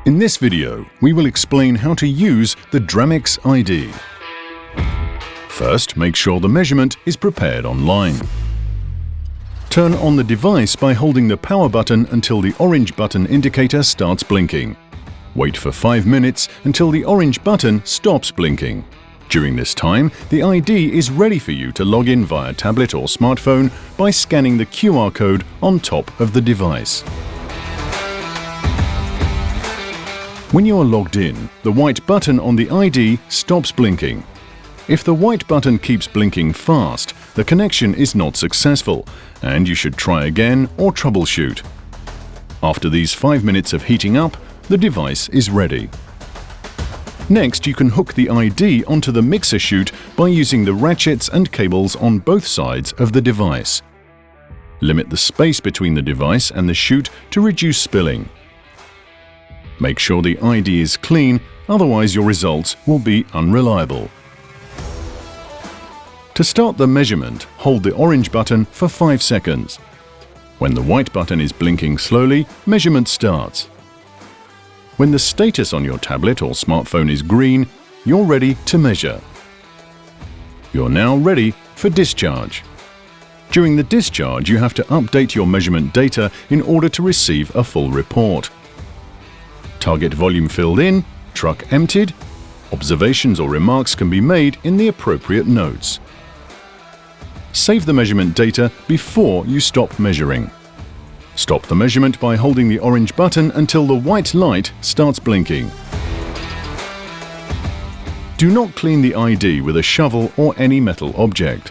In this video, we will explain how to use the Dramix EyeD. First, make sure the measurement is prepared online. Turn on the device by holding the power button until the orange button indicator starts blinking. Wait for 5 minutes until the orange button stops blinking. During this time, the EyeD is ready for you to log in via tablet or smartphone by scanning the QR code on top of the device. When you are logged in, the white button on the EyeD stops blinking. If the white button keeps blinking fast, the connection is not successful, and you should try again or troubleshoot. After these 5 minutes of heating up, the device is ready. Next, you can hook the EyeD onto the mixer chute by using the ratchets and cables on both sides of the device. Limit the space between the device and the chute to reduce spilling. Make sure the EyeD is clean, otherwise your results will be unreliable. To start the measurement, hold the orange button for 5 seconds. When the white button is blinking slowly, measurement starts. When the status on your tablet or smartphone is green, you're ready to measure. You're now ready for discharge. During the discharge, you have to update your measurement data in order to receive a full report. Target volume filled in, truck emptied. Observations or remarks can be made in the appropriate notes. Save the measurement data before you stop measuring. Stop the measurement by holding the orange button until the white light starts blinking. Do not clean the EyeD with a shovel or any metal object.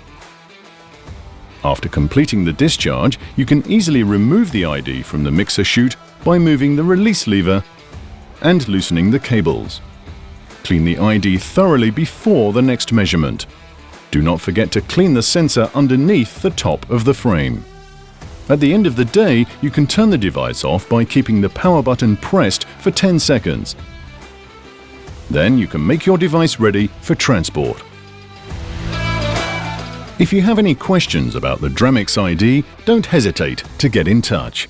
After completing the discharge, you can easily remove the EyeD from the mixer chute by moving the release lever and loosening the cables. Clean the EyeD thoroughly before the next measurement. Do not forget to clean the sensor underneath the top of the frame. At the end of the day, you can turn the device off by keeping the power button pressed for 10 seconds. Then you can make your device ready for transport. If you have any questions about the Dramix EyeD, don't hesitate to get in touch.